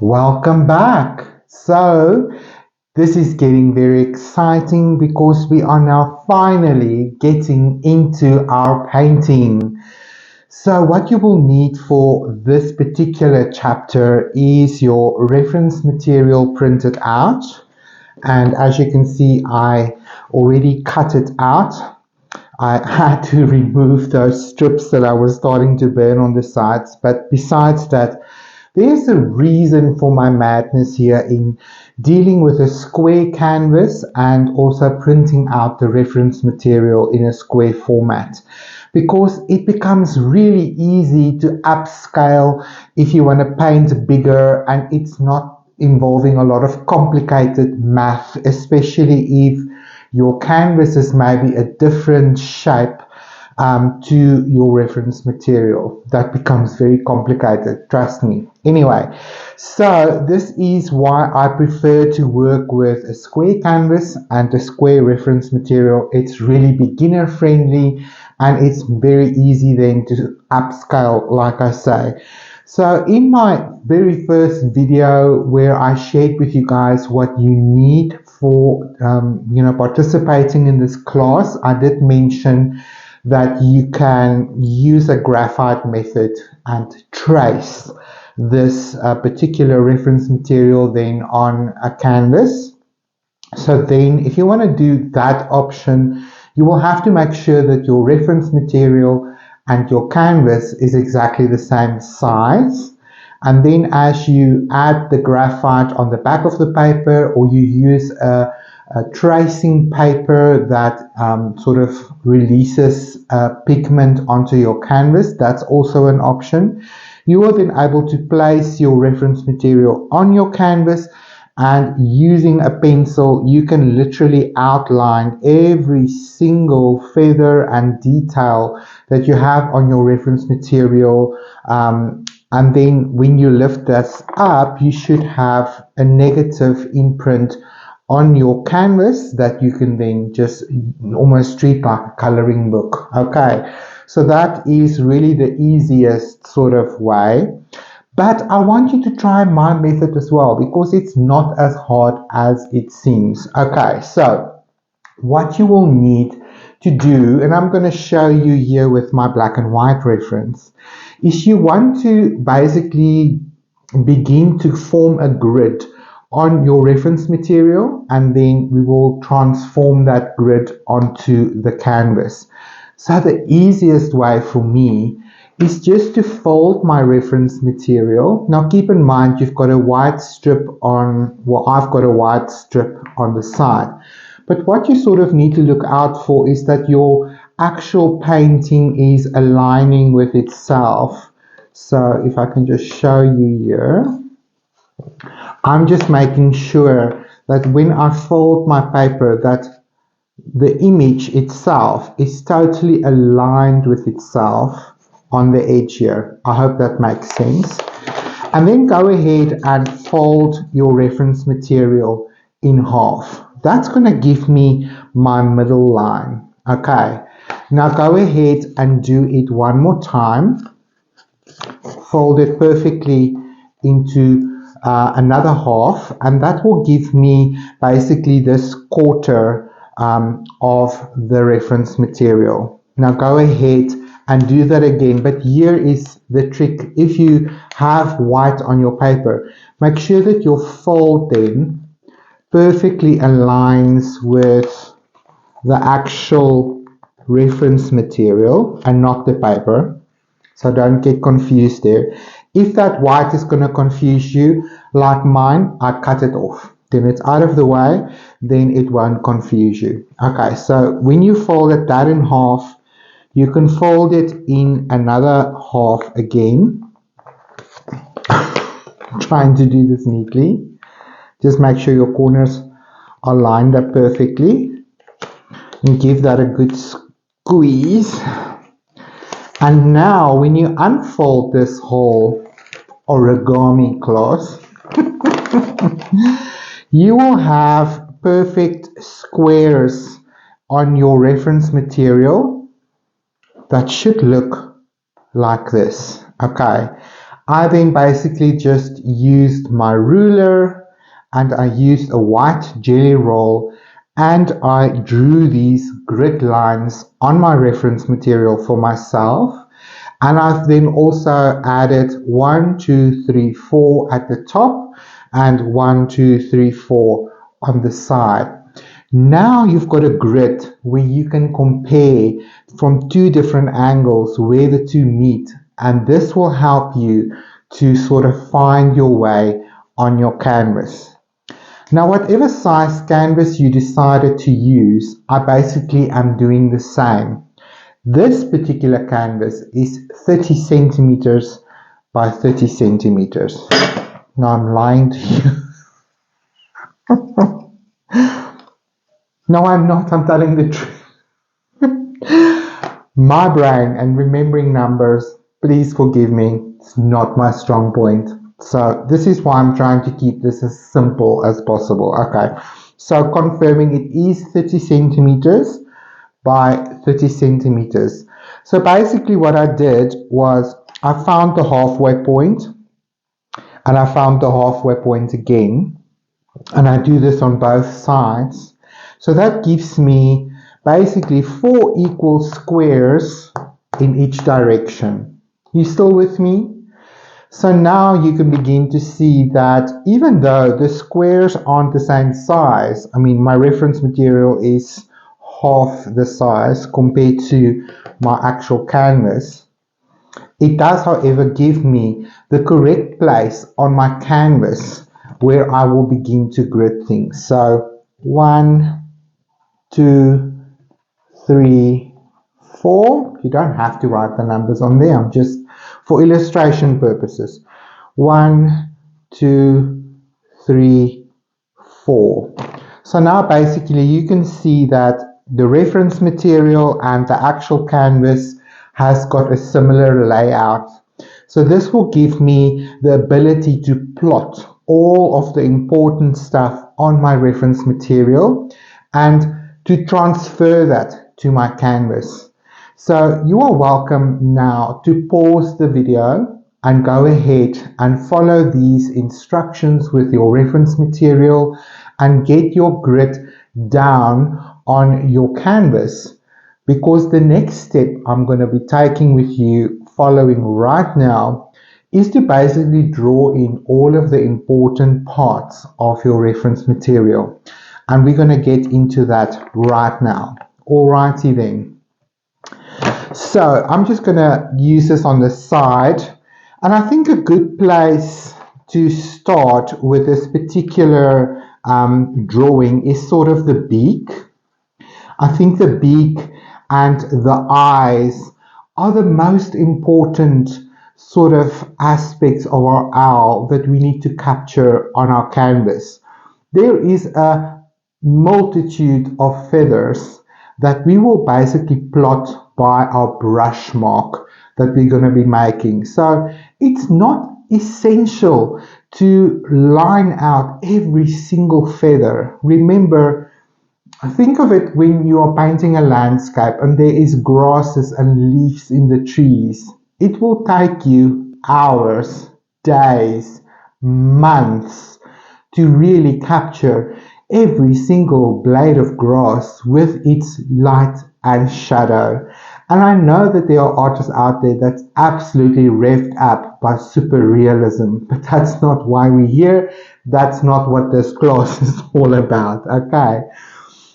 Welcome back. So, this is getting very exciting because we are now finally getting into our painting. So, what you will need for this particular chapter is your reference material printed out. And as you can see, I already cut it out. I had to remove those strips that I was starting to burn on the sides. But besides that, there's a reason for my madness here in dealing with a square canvas and also printing out the reference material in a square format, because it becomes really easy to upscale if you want to paint bigger and it's not involving a lot of complicated math, especially if your canvas is maybe a different shape to your reference material. That becomes very complicated, trust me. Anyway, so this is why I prefer to work with a square canvas and a square reference material. It's really beginner friendly and it's very easy then to upscale, like I say. So in my very first video where I shared with you guys what you need for participating in this class, I did mention that you can use a graphite method and trace this particular reference material then on a canvas. So then if you want to do that option, you will have to make sure that your reference material and your canvas is exactly the same size. And then as you add the graphite on the back of the paper, or you use a tracing paper that sort of releases pigment onto your canvas, that's also an option. You are then able to place your reference material on your canvas, and using a pencil you can literally outline every single feather and detail that you have on your reference material, and then when you lift this up, you should have a negative imprint on your canvas that you can then just almost treat like a coloring book. Okay, so that is really the easiest sort of way. But I want you to try my method as well, because it's not as hard as it seems. Okay, so what you will need to do, and I'm going to show you here with my black and white reference, is you want to basically begin to form a grid on your reference material, and then we will transform that grid onto the canvas. So the easiest way for me is just to fold my reference material. Now keep in mind you've got a white strip on, well, I've got a white strip on the side. But what you sort of need to look out for is that your actual painting is aligning with itself. So if I can just show you here, I'm just making sure that when I fold my paper, that the image itself is totally aligned with itself on the edge here. I hope that makes sense. And then go ahead and fold your reference material in half. That's going to give me my middle line. Okay, now go ahead and do it one more time. Fold it perfectly into another half, and that will give me basically this quarter of the reference material. Now go ahead and do that again, but here is the trick. If you have white on your paper, make sure that your fold then perfectly aligns with the actual reference material and not the paper. So don't get confused there. If that white is going to confuse you, like mine, I cut it off. Then it's out of the way, then it won't confuse you. Okay, so when you fold it that in half, you can fold it in another half again. Trying to do this neatly. Just make sure your corners are lined up perfectly. And give that a good squeeze. And now when you unfold this whole origami cloth, you will have perfect squares on your reference material that should look like this. Okay, I then basically just used my ruler and I used a white jelly roll and I drew these grid lines on my reference material for myself. And I've then also added 1, 2, 3, 4 at the top and 1, 2, 3, 4 on the side. Now you've got a grid where you can compare from two different angles where the two meet, and this will help you to sort of find your way on your canvas. Now, whatever size canvas you decided to use, I basically am doing the same. This particular canvas is 30 centimeters by 30 centimeters. Now I'm lying to you. No, I'm not. I'm telling the truth. My brain and remembering numbers, please forgive me, it's not my strong point. So this is why I'm trying to keep this as simple as possible. Okay, so confirming it is 30 centimeters by 30 centimeters. So basically what I did was I found the halfway point and I found the halfway point again, and I do this on both sides. So that gives me basically 4 equal squares in each direction. You still with me? So now you can begin to see that even though the squares aren't the same size, I mean my reference material is half the size compared to my actual canvas, it does however give me the correct place on my canvas where I will begin to grid things. So 1, 2, 3, 4. You don't have to write the numbers on there. I'm just for illustration purposes. 1, 2, 3, 4. So now basically you can see that the reference material and the actual canvas has got a similar layout. So this will give me the ability to plot all of the important stuff on my reference material and to transfer that to my canvas. So you are welcome now to pause the video and go ahead and follow these instructions with your reference material and get your grid down on your canvas, because the next step I'm going to be taking with you following right now is to basically draw in all of the important parts of your reference material, and we're going to get into that right now. Alrighty then. So I'm just going to use this on the side, and I think a good place to start with this particular drawing is sort of the beak. I think the beak and the eyes are the most important sort of aspects of our owl that we need to capture on our canvas. There is a multitude of feathers that we will basically plot by our brush mark that we're going to be making. So it's not essential to line out every single feather. Remember, think of it when you are painting a landscape and there is grasses and leaves in the trees. It will take you hours, days, months to really capture every single blade of grass with its light and shadow. And I know that there are artists out there that's absolutely revved up by super realism, but that's not why we're here. That's not what this class is all about, okay?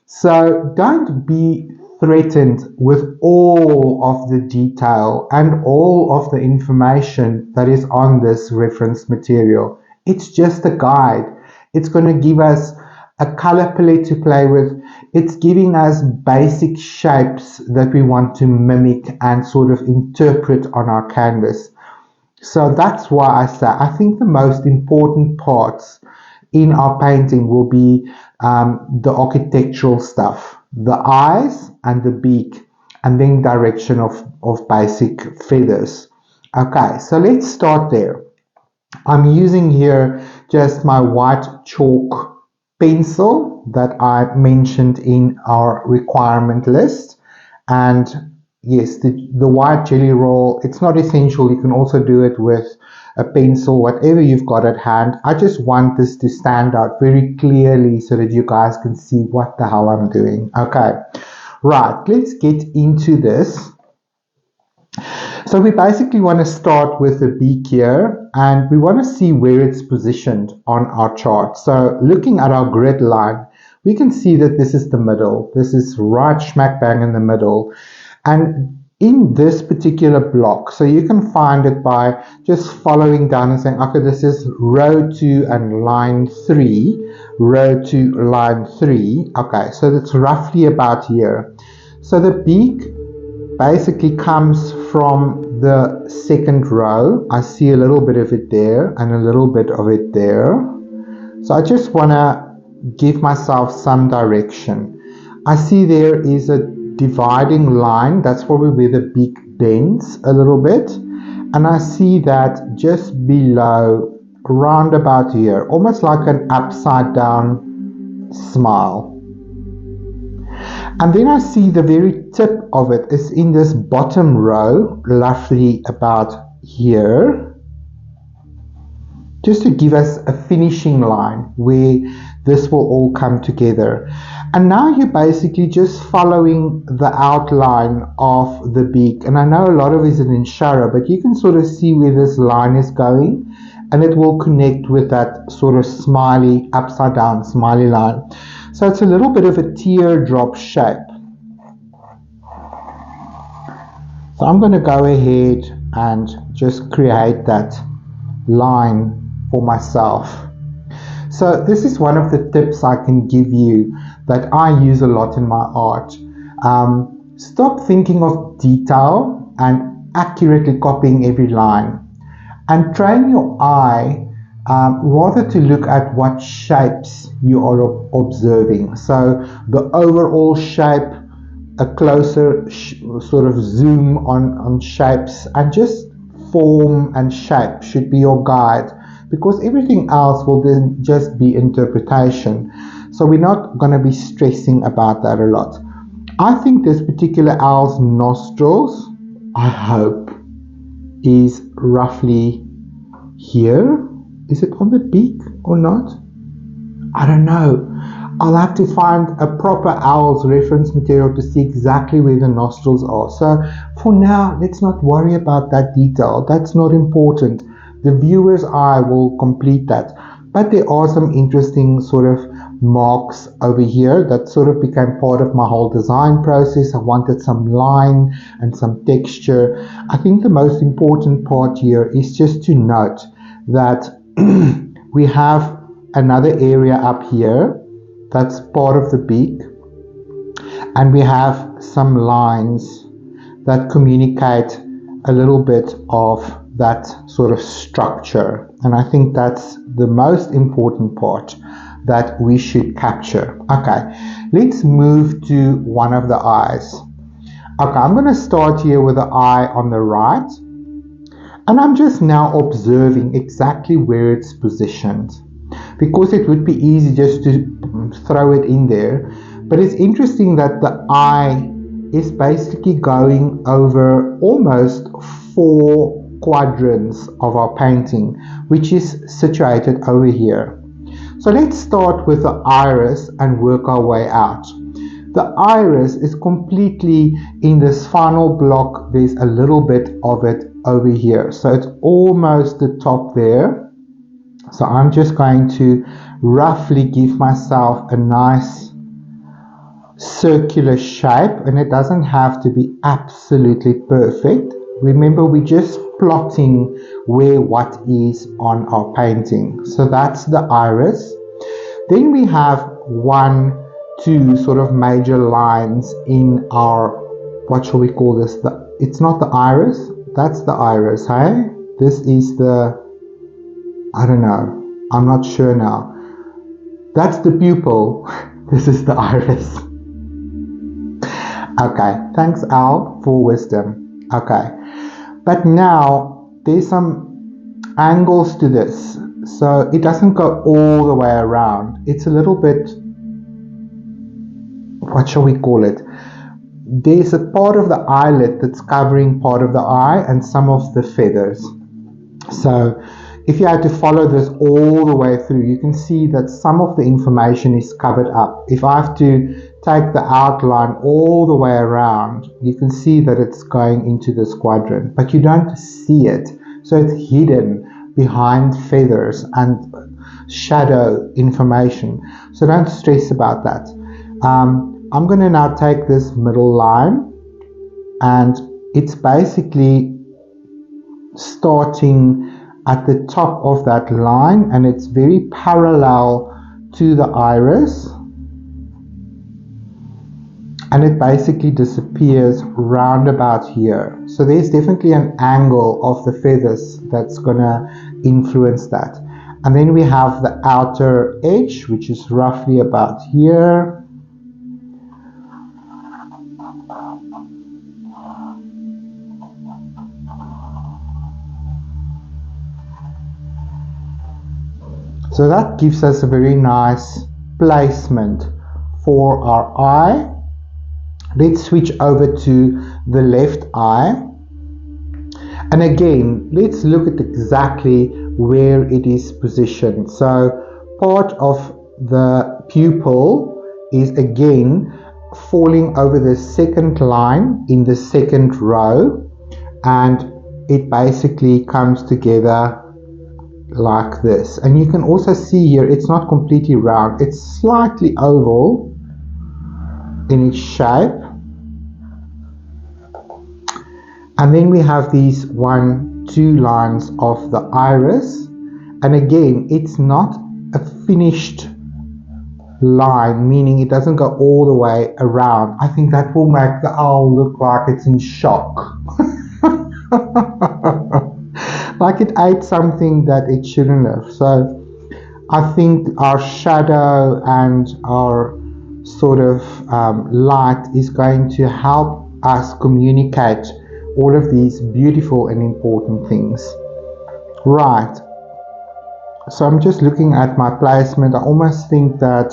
So don't be threatened with all of the detail and all of the information that is on this reference material. It's just a guide. It's going to give us a color palette to play with. It's giving us basic shapes that we want to mimic and sort of interpret on our canvas. So that's why I say I think the most important parts in our painting will be the architectural stuff, the eyes and the beak, and then direction of basic feathers. Okay, so let's start there. I'm using here just my white chalk pencil that I mentioned in our requirement list. And yes, the white jelly roll, it's not essential. You can also do it with a pencil, whatever you've got at hand. I just want this to stand out very clearly so that you guys can see what the hell I'm doing. Okay, right, let's get into this. So we basically want to start with the beak here, and we want to see where it's positioned on our chart. So looking at our grid line, we can see that this is the middle. This is right smack bang in the middle. And in this particular block, so you can find it by just following down and saying, okay, this is row 2 and line 3, row 2, line 3. Okay, so that's roughly about here. So the beak basically comes from the second row. I see a little bit of it there and a little bit of it there. So I just want to give myself some direction. I see there is a dividing line. That's probably where the beak bends a little bit. And I see that just below, round about here, almost like an upside down smile. And then I see the very tip of it is in this bottom row, roughly about here, just to give us a finishing line where this will all come together. And now you're basically just following the outline of the beak. And I know a lot of it is in Shara, but you can sort of see where this line is going, and it will connect with that sort of smiley, upside down smiley line. So it's a little bit of a teardrop shape. So I'm going to go ahead and just create that line for myself. So this is one of the tips I can give you that I use a lot in my art. Stop thinking of detail and accurately copying every line, and train your eye rather to look at what shapes you are observing. So the overall shape, a closer sort of zoom on shapes, and just form and shape should be your guide, because everything else will then just be interpretation. So we're not going to be stressing about that a lot. I think this particular owl's nostrils, I hope, is roughly here. Is it on the beak or not? I don't know. I'll have to find a proper owl's reference material to see exactly where the nostrils are. So for now, let's not worry about that detail. That's not important. The viewer's eye will complete that. But there are some interesting sort of marks over here that sort of became part of my whole design process. I wanted some line and some texture. I think the most important part here is just to note that we have another area up here that's part of the beak, and we have some lines that communicate a little bit of that sort of structure, and I think that's the most important part that we should capture. Okay, let's move to one of the eyes. Okay, I'm going to start here with the eye on the right, and I'm just now observing exactly where it's positioned, because it would be easy just to throw it in there. But it's interesting that the eye is basically going over almost 4 quadrants of our painting, which is situated over here. So let's start with the iris and work our way out. The iris is completely in this final block. There's a little bit of it over here, so it's almost the top there. So I'm just going to roughly give myself a nice circular shape, and it doesn't have to be absolutely perfect. Remember, we're just plotting where what is on our painting. So that's the iris. Then we have 1, 2 sort of major lines in our, what shall we call this? It's not the iris, that's the iris, hey? This is the, I don't know, I'm not sure now. That's the pupil, this is the iris. Okay, thanks Al for wisdom. Okay, but now there's some angles to this, so it doesn't go all the way around. It's a little bit, what shall we call it? There's a part of the eyelid that's covering part of the eye and some of the feathers. So if you had to follow this all the way through, you can see that some of the information is covered up. If I have to take the outline all the way around, you can see that it's going into this quadrant, but you don't see it. So it's hidden behind feathers and shadow information. So don't stress about that. I'm going to now take this middle line, and it's basically starting at the top of that line, and it's very parallel to the iris, and it basically disappears round about here. So there's definitely an angle of the feathers that's gonna influence that. And then we have the outer edge, which is roughly about here. So that gives us a very nice placement for our eye. Let's switch over to the left eye. And again, let's look at exactly where it is positioned. So part of the pupil is again falling over the second line in the second row, and it basically comes together like this. And you can also see here it's not completely round, it's slightly oval in its shape. And then we have these 1-2 lines of the iris, and again it's not a finished line, meaning it doesn't go all the way around. I think that will make the owl look like it's in shock. Like it ate something that it shouldn't have. So I think our shadow and our sort of light is going to help us communicate all of these beautiful and important things. Right. So I'm just looking at my placement. I almost think that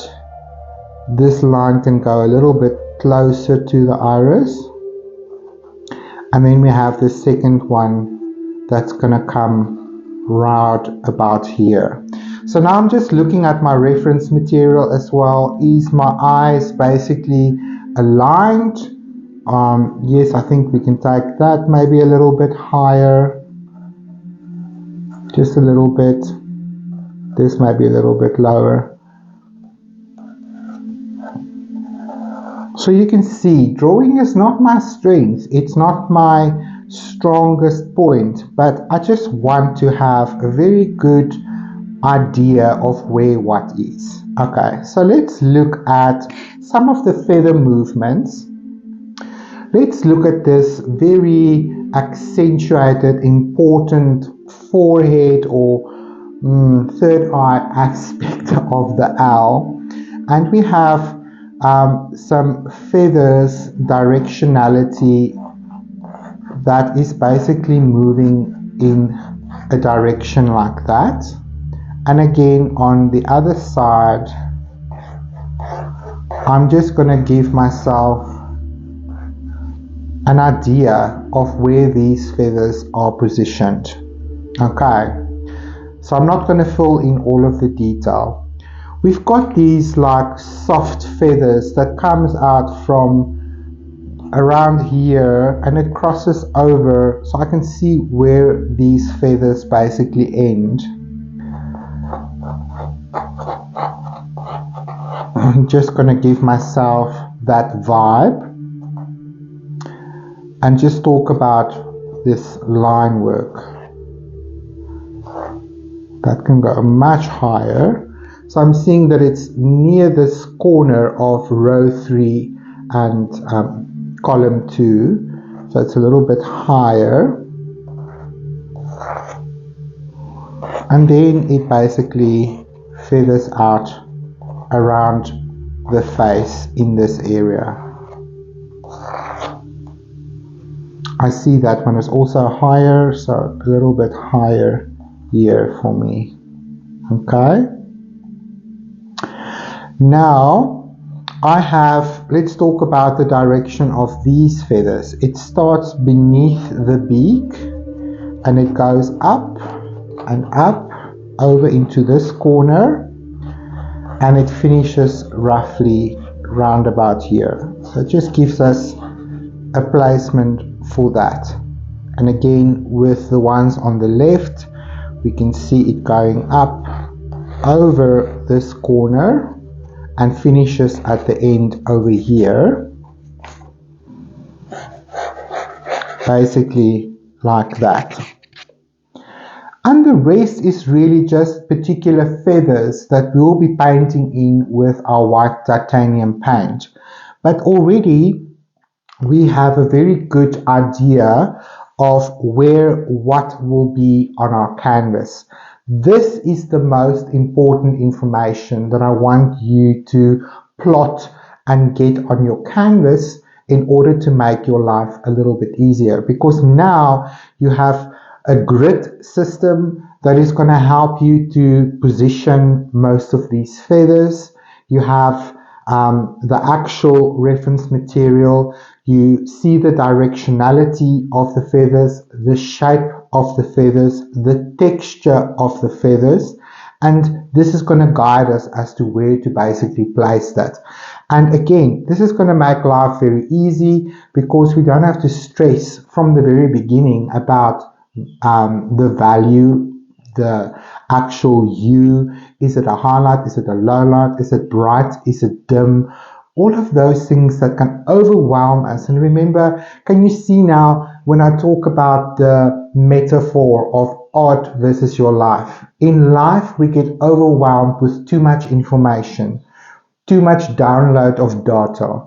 this line can go a little bit closer to the iris. And then we have the second one that's going to come round about here. So now I'm just looking at my reference material as well. Is my eyes basically aligned? Yes, I think we can take that maybe a little bit higher. Just a little bit. This might be a little bit lower. So you can see, drawing is not my strength. It's not my strongest point, but I just want to have a very good idea of where what is. Okay, so let's look at some of the feather movements. Let's look at this very accentuated, important forehead or third eye aspect of the owl. And we have some feathers directionality that is basically moving in a direction like that. And again, on the other side, I'm just going to give myself an idea of where these feathers are positioned. Okay, so I'm not going to fill in all of the detail. We've got these like soft feathers that comes out from around here and it crosses over, so I can see where these feathers basically end. I'm just going to give myself that vibe and just talk about this line work. That can go much higher. So I'm seeing that it's near this corner of row 3 and column 2. So it's a little bit higher. And then it basically feathers out around the face in this area. I see that one is also higher, so a little bit higher here for me. Okay. Now let's talk about the direction of these feathers. It starts beneath the beak and it goes up and up over into this corner, and it finishes roughly round about here. So it just gives us a placement for that. And again, with the ones on the left, we can see it going up over this corner and finishes at the end over here, basically like that. And the rest is really just particular feathers that we'll be painting in with our white titanium paint. But already we have a very good idea of where what will be on our canvas. This is the most important information that I want you to plot and get on your canvas in order to make your life a little bit easier, because now you have a grid system that is going to help you to position most of these feathers. You have the actual reference material. You see the directionality of the feathers, the shape of the feathers, the texture of the feathers, and this is going to guide us as to where to basically place that. And again, this is going to make life very easy because we don't have to stress from the very beginning about the value, the actual hue. Is it a highlight? Is it a low light? Is it bright? Is it dim? All of those things that can overwhelm us. And remember, can you see now when I talk about the metaphor of art versus your life? In life, we get overwhelmed with too much information, too much download of data,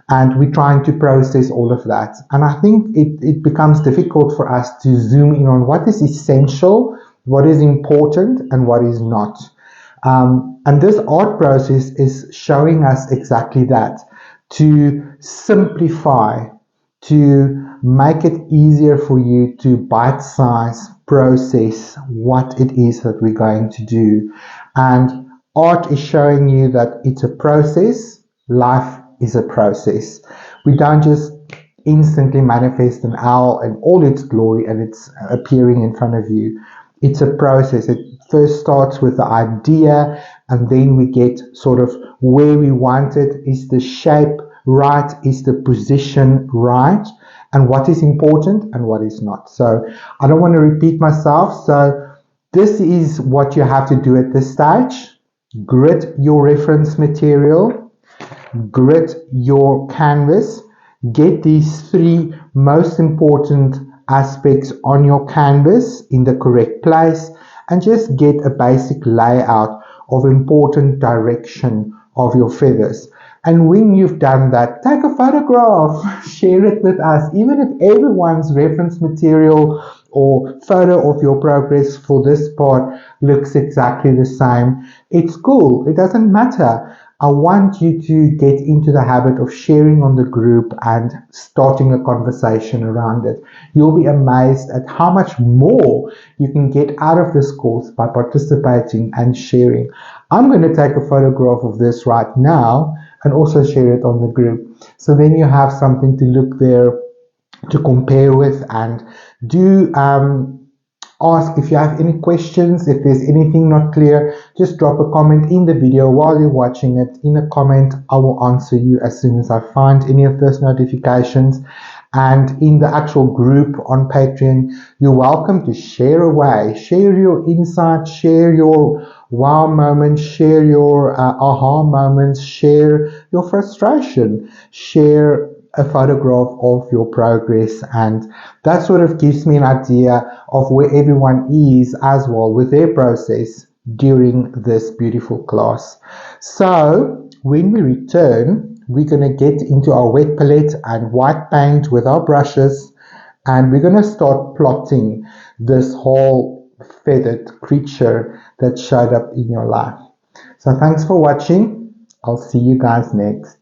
and we're trying to process all of that. And I think it becomes difficult for us to zoom in on what is essential, what is important, and what is not. And this art process is showing us exactly that, to simplify, to make it easier for you to bite-size process what it is that we're going to do. And art is showing you that it's a process. Life is a process. We don't just instantly manifest an owl in all its glory and it's appearing in front of you. It's a process. It first starts with the idea, and then we get sort of where we want it. Is the shape right? Is the position right? And what is important and what is not. So I don't want to repeat myself. So this is what you have to do at this stage. Grid your reference material, grid your canvas, get these three most important aspects on your canvas in the correct place, and just get a basic layout of important direction of your feathers. And when you've done that, take a photograph, share it with us. Even if everyone's reference material or photo of your progress for this part looks exactly the same, it's cool. It doesn't matter. I want you to get into the habit of sharing on the group and starting a conversation around it. You'll be amazed at how much more you can get out of this course by participating and sharing. I'm going to take a photograph of this right now and also share it on the group. So then you have something to look there to compare with, and do ask if you have any questions. If there's anything not clear, just drop a comment in the video while you're watching it. In a comment, I will answer you as soon as I find any of those notifications. And in the actual group on Patreon, you're welcome to share away, share your insights, share your wow moments, share your aha moments, share your frustration, share a photograph of your progress, and that sort of gives me an idea of where everyone is as well with their process during this beautiful class. So when we return, we're going to get into our wet palette and white paint with our brushes, and we're going to start plotting this whole feathered creature that showed up in your life. So thanks for watching. I'll see you guys next.